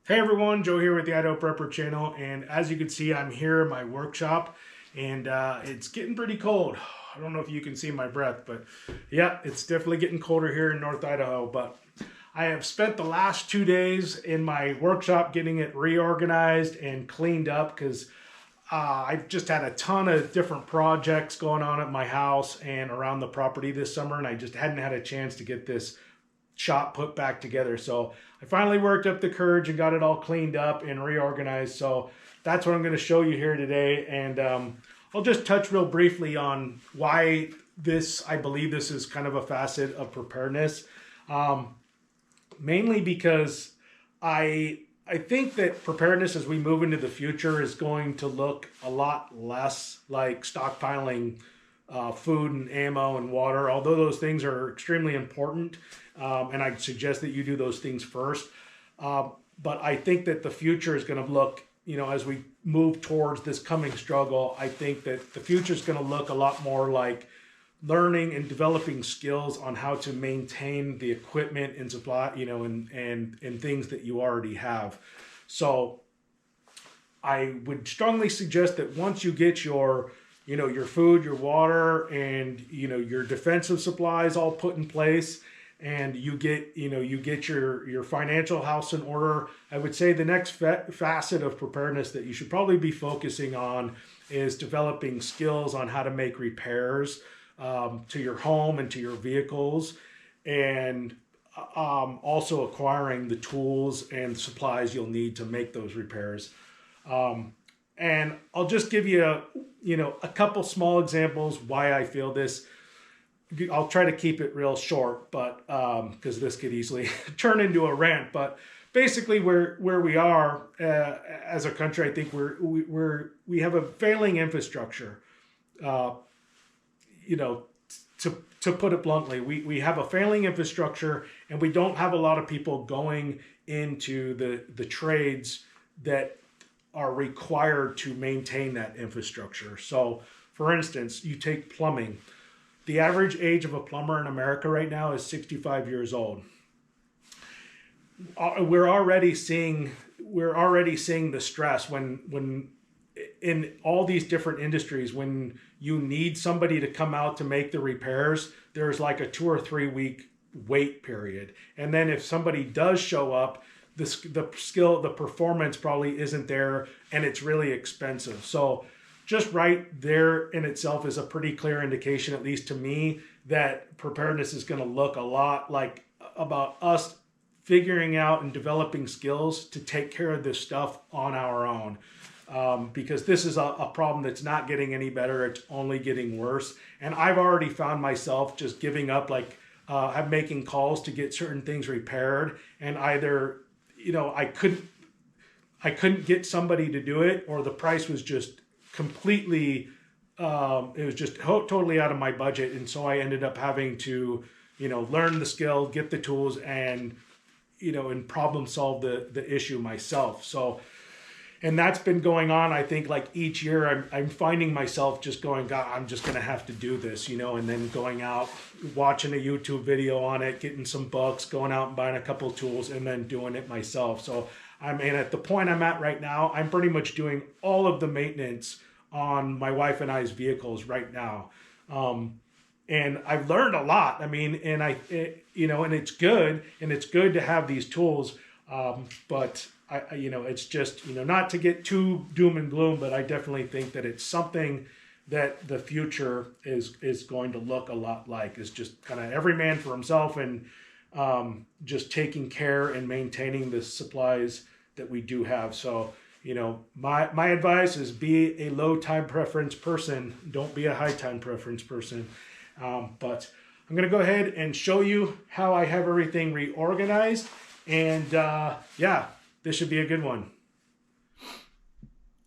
Hey everyone, Joe here with the Idaho Prepper channel, and as you can see, I'm here in my workshop, and it's getting pretty cold. I don't know if you can see my breath, but yeah, it's definitely getting colder here in North Idaho. But I have spent the last 2 days in my workshop getting it reorganized and cleaned up because I've just had a ton of different projects going on at my house and around the property this summer, and I just hadn't had a chance to get this shop put back together. So I finally worked up the courage and got it all cleaned up and reorganized. So that's what I'm going to show you here today. And I'll just touch real briefly on why I believe this is kind of a facet of preparedness. Mainly because I think that preparedness as we move into the future is going to look a lot less like stockpiling food and ammo and water, although those things are extremely important. And I'd suggest that you do those things first. But I think that the future is going to look, as we move towards this coming struggle, I think that the future is going to look a lot more like learning and developing skills on how to maintain the equipment and supply, and things that you already have. So I would strongly suggest that once you get your food, your water, and your defensive supplies all put in place, and you get your financial house in order, I would say the next facet of preparedness that you should probably be focusing on is developing skills on how to make repairs to your home and to your vehicles, and also acquiring the tools and supplies you'll need to make those repairs. And I'll just give you a couple small examples why I feel this. I'll try to keep it real short, but because this could easily turn into a rant. But basically, where we are as a country, I think we have a failing infrastructure. To put it bluntly, we have a failing infrastructure, and we don't have a lot of people going into the trades that are required to maintain that infrastructure. So, for instance, you take plumbing. The average age of a plumber in America right now is 65 years old. We're already seeing the stress when in all these different industries, when you need somebody to come out to make the repairs, there's like a 2 or 3 week wait period. And then if somebody does show up, the performance probably isn't there, and it's really expensive. So just right there in itself is a pretty clear indication, at least to me, that preparedness is going to look a lot like about us figuring out and developing skills to take care of this stuff on our own. Because this is a problem that's not getting any better. It's only getting worse. And I've already found myself just giving up, I'm making calls to get certain things repaired, and either, I couldn't get somebody to do it, or the price was just completely, it was just totally out of my budget. And so I ended up having to, learn the skill, get the tools, and, and problem solve the issue myself. So, and that's been going on, I think, like each year I'm finding myself just going, God, I'm just going to have to do this, and then going out, watching a YouTube video on it, getting some books, going out and buying a couple of tools, and then doing it myself. So at the point I'm at right now, I'm pretty much doing all of the maintenance on my wife and I's vehicles right now. And I've learned a lot. And it's good, to have these tools. But it's just, not to get too doom and gloom, but I definitely think that it's something that the future is going to look a lot like. It's just kind of every man for himself, and just taking care and maintaining the supplies that we do have. So, my advice is be a low time preference person. Don't be a high time preference person. But I'm going to go ahead and show you how I have everything reorganized. And this should be a good one.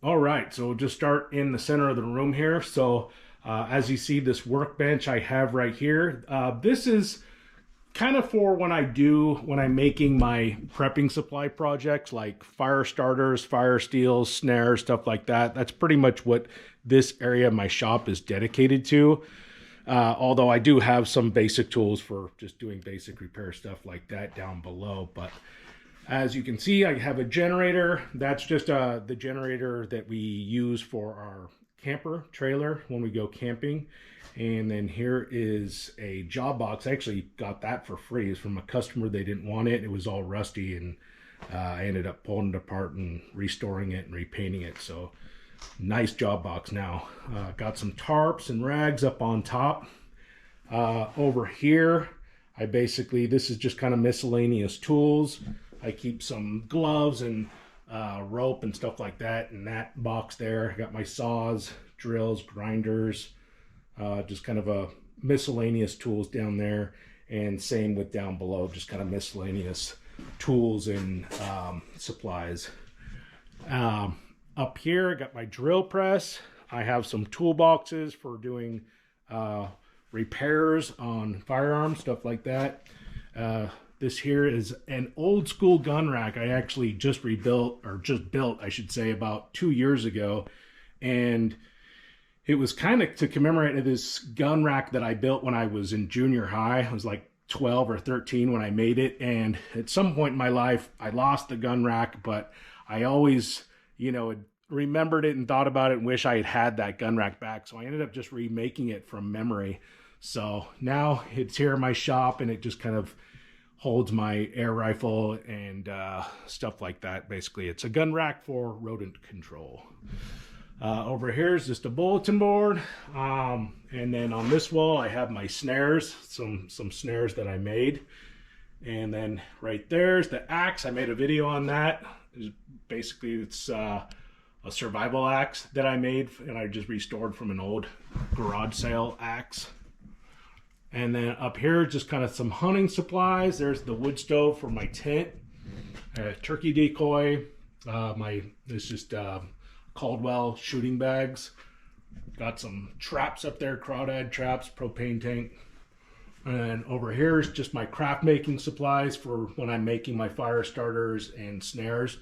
All right, so we'll just start in the center of the room here. So as you see, this workbench I have right here, this is kind of for when I'm making my prepping supply projects, like fire starters, fire steels, snares, stuff like that. That's pretty much what this area of my shop is dedicated to. Although I do have some basic tools for just doing basic repair stuff like that down below. But As you can see, I have a generator. That's just the generator that we use for our camper trailer when we go camping. And then here is a job box. I actually got that for free. It's from a customer. They didn't want it. It was all rusty, and I ended up pulling it apart and restoring it and repainting it. So nice job box now. Got some tarps and rags up on top. Over here, this is just kind of miscellaneous tools. I keep some gloves and rope and stuff like that in that box there. I got my saws, drills, grinders, just kind of a miscellaneous tools down there. And same with down below, just kind of miscellaneous tools and supplies. Up here, I got my drill press. I have some toolboxes for doing repairs on firearms, stuff like that. This here is an old school gun rack I actually just built, I should say, about 2 years ago. And it was kind of to commemorate this gun rack that I built when I was in junior high. I was like 12 or 13 when I made it. And at some point in my life, I lost the gun rack, but I always, remembered it and thought about it and wish I had had that gun rack back. So I ended up just remaking it from memory. So now it's here in my shop, and it just kind of holds my air rifle and stuff like that. Basically, it's a gun rack for rodent control. Over here is just a bulletin board. And then on this wall, I have my snares, some snares that I made. And then right there's the axe. I made a video on that. It's a survival axe that I made, and I just restored from an old garage sale axe. And then up here, just kind of some hunting supplies. There's the wood stove for my tent, turkey decoy. It's just Caldwell shooting bags. Got some traps up there, crawdad traps, propane tank. And over here is just my craft making supplies for when I'm making my fire starters and snares.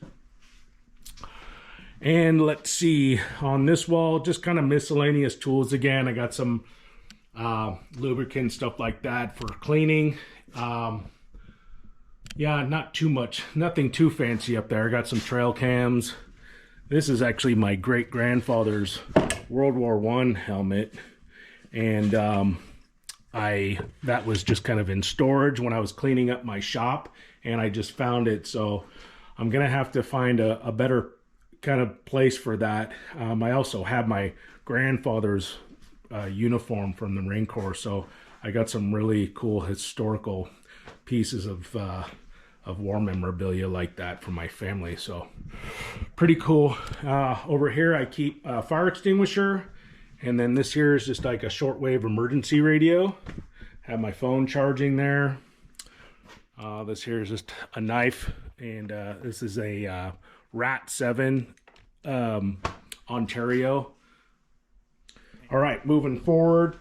And let's see, on this wall, just kind of miscellaneous tools again. I got some lubricant, stuff like that for cleaning. Yeah, not too much, nothing too fancy up there. I got some trail cams. This is actually my great grandfather's World War I helmet, and that was just kind of in storage when I was cleaning up my shop, and I just found it. So I'm gonna have to find a better kind of place for that. I also have my grandfather's uniform from the Marine Corps, so I got some really cool historical pieces of war memorabilia like that from my family. So pretty cool. Over here I keep a fire extinguisher, and then this here is just like a shortwave emergency radio. Have my phone charging there. This here is just a knife, and this is a Rat 7 Ontario. All right, moving forward.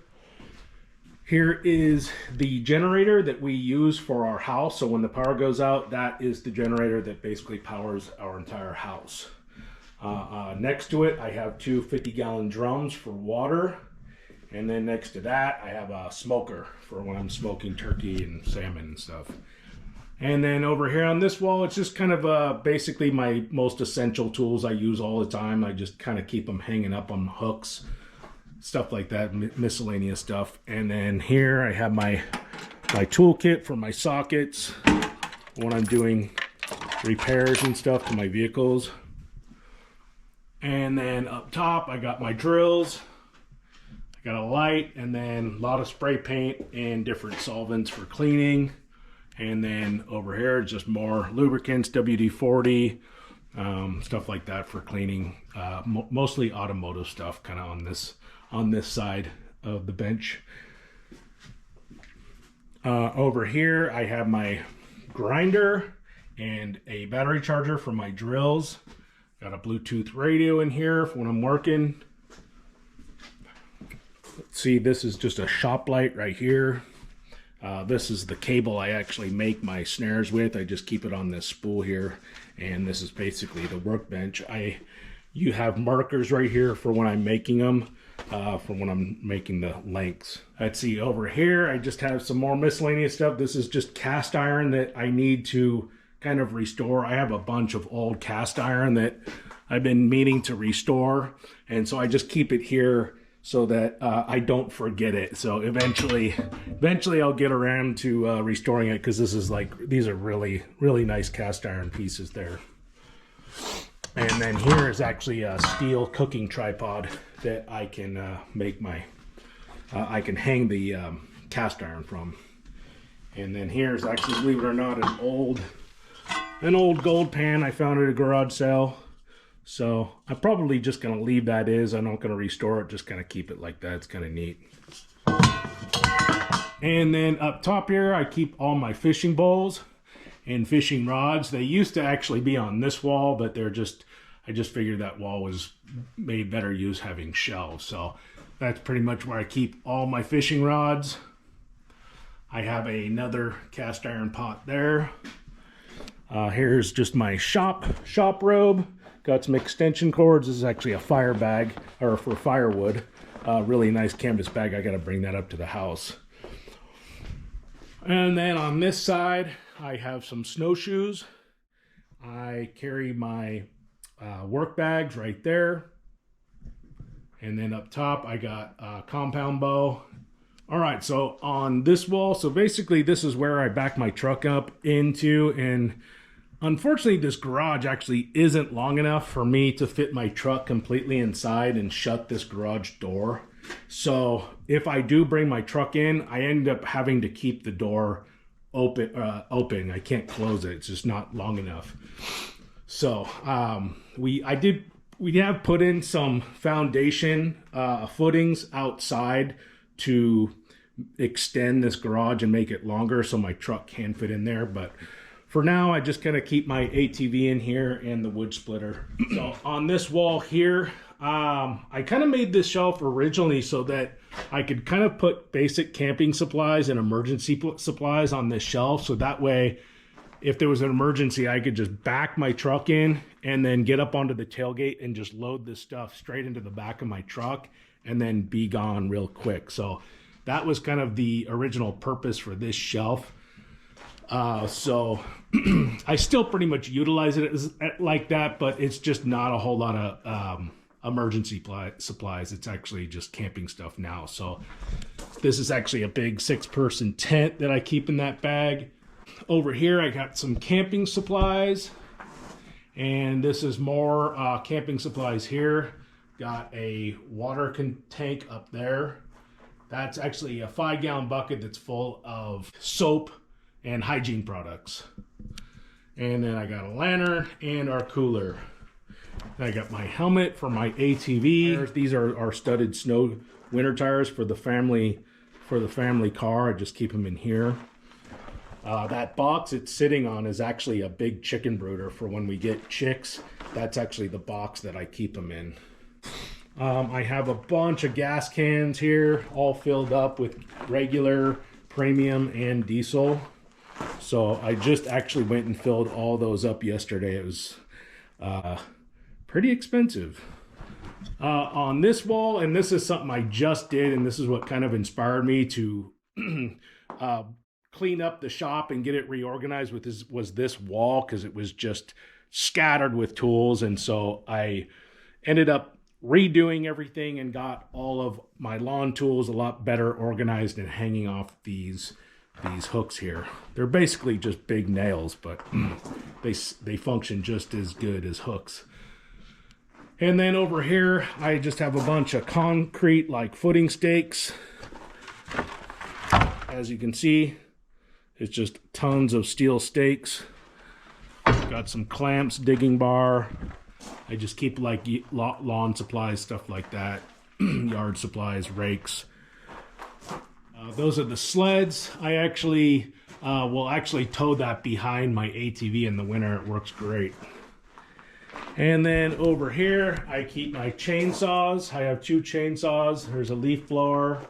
Here is the generator that we use for our house. So when the power goes out, that is the generator that basically powers our entire house. Next to it, I have two 50-gallon drums for water. And then next to that, I have a smoker for when I'm smoking turkey and salmon and stuff. And then over here on this wall, it's just kind of basically my most essential tools I use all the time. I just kind of keep them hanging up on hooks, stuff like that, miscellaneous stuff. And then here I have my toolkit for my sockets when I'm doing repairs and stuff to my vehicles. And then up top, I got my drills. I got a light, and then a lot of spray paint and different solvents for cleaning. And then over here, just more lubricants, WD-40, stuff like that for cleaning. Mostly automotive stuff, kind of on this side of the bench. Over here, I have my grinder and a battery charger for my drills. Got a Bluetooth radio in here for when I'm working. Let's see, this is just a shop light right here. This is the cable I actually make my snares with. I just keep it on this spool here, and this is basically the workbench. You have markers right here for when I'm making them, for when I'm making the lengths. Let's see, over here I just have some more miscellaneous stuff. This is just cast iron that I need to kind of restore. I have a bunch of old cast iron that I've been meaning to restore, and so I just keep it here so that I don't forget it. So eventually I'll get around to restoring it, because this is like, these are really, really nice cast iron pieces there. And then here is actually a steel cooking tripod that I can make my, I can hang the cast iron from. And then here's actually, believe it or not, an old gold pan I found at a garage sale. So I'm probably just going to leave that as. I'm not going to restore it, just kind of keep it like that. It's kind of neat. And then up top here, I keep all my fishing bowls and fishing rods. They used to actually be on this wall, but I just figured that wall was made better use having shelves. So that's pretty much where I keep all my fishing rods. I have another cast iron pot there. Here's just my shop robe. Got some extension cords. This is actually a fire bag, or for firewood. Really nice canvas bag. I got to bring that up to the house. And then on this side, I have some snowshoes. I carry my work bags right there. And then up top, I got a compound bow. All right, so on this wall, so basically this is where I back my truck up into, and unfortunately, this garage actually isn't long enough for me to fit my truck completely inside and shut this garage door. So if I do bring my truck in, I end up having to keep the door open. I can't close it. It's just not long enough. So we have put in some foundation footings outside to extend this garage and make it longer so my truck can fit in there. But for now, I just kind of keep my ATV in here and the wood splitter. So on this wall here, I kind of made this shelf originally so that I could kind of put basic camping supplies and emergency supplies on this shelf. So that way, if there was an emergency, I could just back my truck in and then get up onto the tailgate and just load this stuff straight into the back of my truck and then be gone real quick. So that was kind of the original purpose for this shelf. So I still pretty much utilize it like that, but it's just not a whole lot of emergency supplies. It's actually just camping stuff now. So this is actually a big 6-person tent that I keep in that bag. Over here, I got some camping supplies, and this is more camping supplies here. Got a water tank up there. That's actually a 5-gallon bucket that's full of soap and hygiene products. And then I got a lantern and our cooler. And I got my helmet for my ATV. These are our studded snow winter tires for the family car. I just keep them in here. That box it's sitting on is actually a big chicken brooder for when we get chicks. That's actually the box that I keep them in. I have a bunch of gas cans here, all filled up with regular, premium, and diesel. So I just actually went and filled all those up yesterday. It was pretty expensive. On this wall, and this is something I just did, and this is what kind of inspired me to clean up the shop and get it reorganized with this wall, because it was just scattered with tools. And so I ended up redoing everything and got all of my lawn tools a lot better organized and hanging off these hooks here. They're basically just big nails, but they function just as good as hooks. And then over here, I just have a bunch of concrete like footing stakes. As you can see, it's just tons of steel stakes. Got some clamps, digging bar. I just keep like lawn supplies, stuff like that. Yard supplies, rakes. Those are the sleds. I actually will actually tow that behind my ATV in the winter. It works great. And then over here, I keep my chainsaws. I have 2 chainsaws. There's a leaf blower.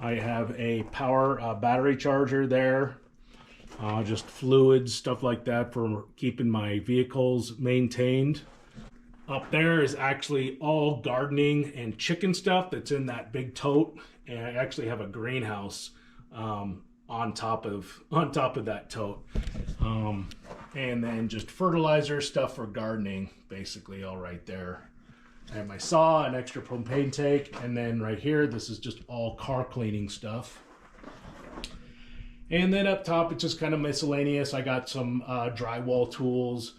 I have a power battery charger there. Just fluids, stuff like that for keeping my vehicles maintained. Up there is actually all gardening and chicken stuff that's in that big tote. And I actually have a greenhouse on top of that tote. And then just fertilizer stuff for gardening, basically all right there. I have my saw, an extra propane tank, and then right here, this is just all car cleaning stuff. And then up top, it's just kind of miscellaneous. I got some drywall tools,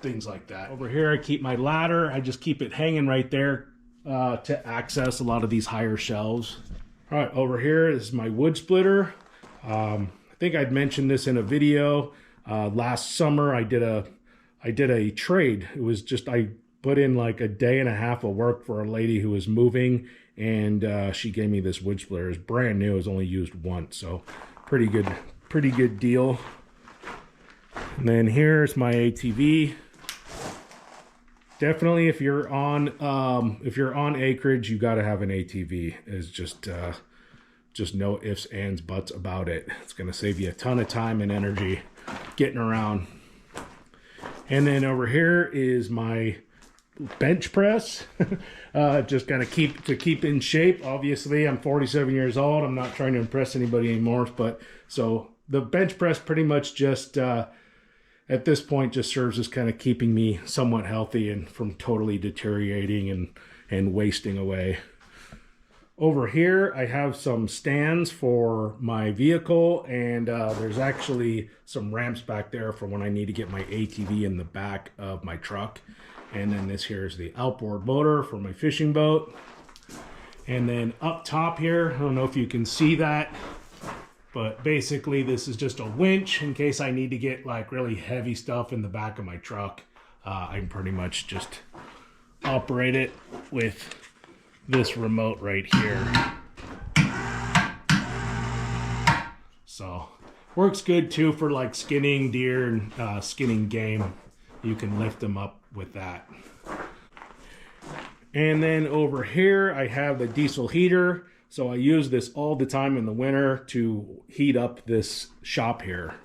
things like that. Over here, I keep my ladder. I just keep it hanging right there to access a lot of these higher shelves. All right, over here is my wood splitter. I think I'd mentioned this in a video. Last summer, I did a trade. It was just, I put in like a day and a half of work for a lady who was moving, and she gave me this wood splitter. It's brand new. It was only used once, so pretty good deal. And then here's my ATV. Definitely, if you're on acreage, you got to have an ATV. It's just no ifs, ands, buts about it. It's going to save you a ton of time and energy getting around. And then over here is my bench press. Just kind of keep in shape. Obviously, I'm 47 years old. I'm not trying to impress anybody anymore. But so the bench press pretty much just at this point just serves as kind of keeping me somewhat healthy and from totally deteriorating and wasting away. Over here, I have some stands for my vehicle, and there's actually some ramps back there for when I need to get my ATV in the back of my truck. And then this here is the outboard motor for my fishing boat. And then up top here, I don't know if you can see that, but basically this is just a winch in case I need to get like really heavy stuff in the back of my truck. I can pretty much just operate it with this remote right here. So works good too for like skinning deer and skinning game. You can lift them up with that. And then over here I have the diesel heater. So I use this all the time in the winter to heat up this shop here.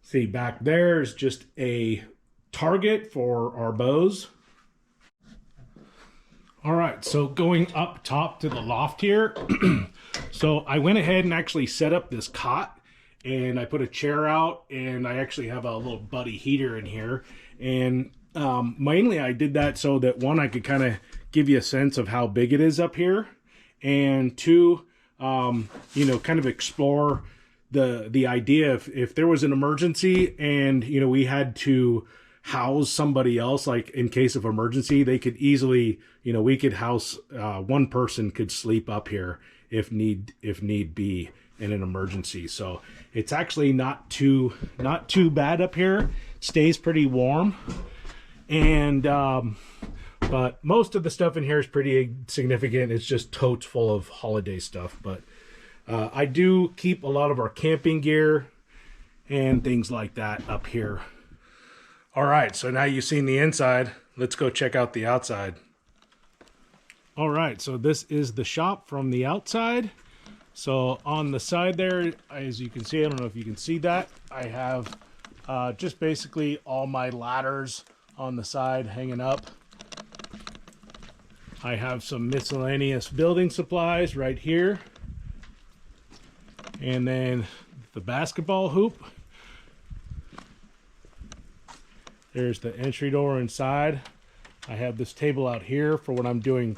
See, back there is just a target for our bows. All right, so going up top to the loft here. So I went ahead and actually set up this cot, and I put a chair out, and I actually have a little buddy heater in here. And mainly I did that so that one, I could kind of give you a sense of how big it is up here, and two, you know, kind of explore the idea if there was an emergency and, you know, we had to house somebody else, like in case of emergency, they could easily, you know, we could house one person could sleep up here if need be in an emergency. So it's actually not too bad up here. Stays pretty warm, and but most of the stuff in here is pretty significant. It's just totes full of holiday stuff. But I do keep a lot of our camping gear and things like that up here. All right, so now you've seen the inside. Let's go check out the outside. All right, so this is the shop from the outside. So on the side there, as you can see, I don't know if you can see that, I have just basically all my ladders on the side hanging up. I have some miscellaneous building supplies right here. And then the basketball hoop. There's the entry door inside. I have this table out here for when I'm doing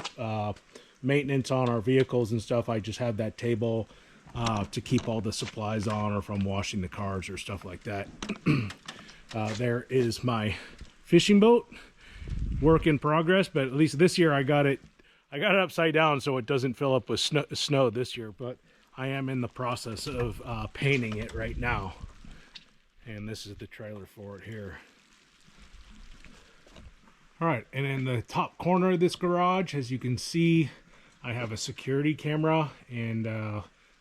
maintenance on our vehicles and stuff. I just have that table to keep all the supplies on, or from washing the cars or stuff like that. There is my fishing boat, work in progress, but at least this year I got it upside down so it doesn't fill up with snow this year, but I am in the process of painting it right now. And this is the trailer for it here. All right, and in the top corner of this garage, as you can see, I have a security camera, and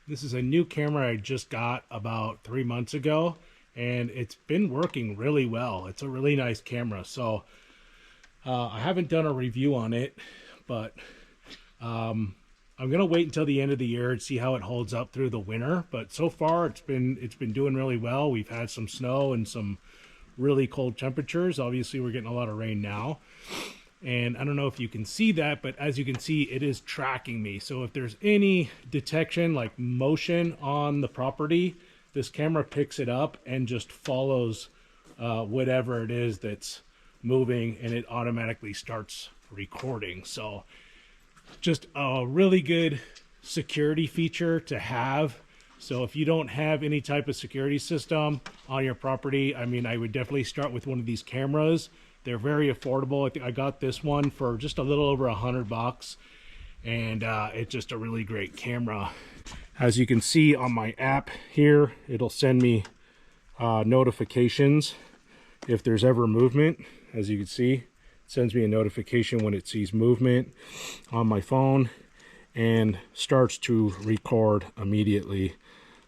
this is a new camera I just got about 3 months ago, and it's been working really well. It's a really nice camera. So I haven't done a review on it, but I'm gonna wait until the end of the year and see how it holds up through the winter. But so far it's been doing really well. We've had some snow and some really cold temperatures. Obviously we're getting a lot of rain now, and I don't know if you can see that, but as you can see, it is tracking me. So if there's any detection, like motion on the property, this camera picks it up and just follows whatever it is that's moving, and it automatically starts recording. So just a really good security feature to have. So if you don't have any type of security system on your property, I mean, I would definitely start with one of these cameras. They're very affordable. I think I got this one for just a little over $100, and it's just a really great camera. As you can see on my app here, it'll send me notifications if there's ever movement. As you can see, it sends me a notification when it sees movement on my phone and starts to record immediately.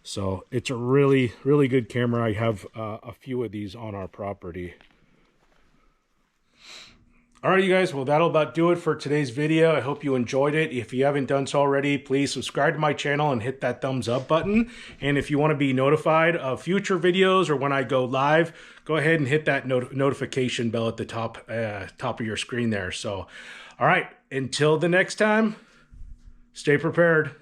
So it's a really, really good camera. I have a few of these on our property. All right, you guys, well, that'll about do it for today's video. I hope you enjoyed it. If you haven't done so already, please subscribe to my channel and hit that thumbs up button. And if you want to be notified of future videos or when I go live, go ahead and hit that notification bell at the top of your screen there. So, all right, until the next time, stay prepared.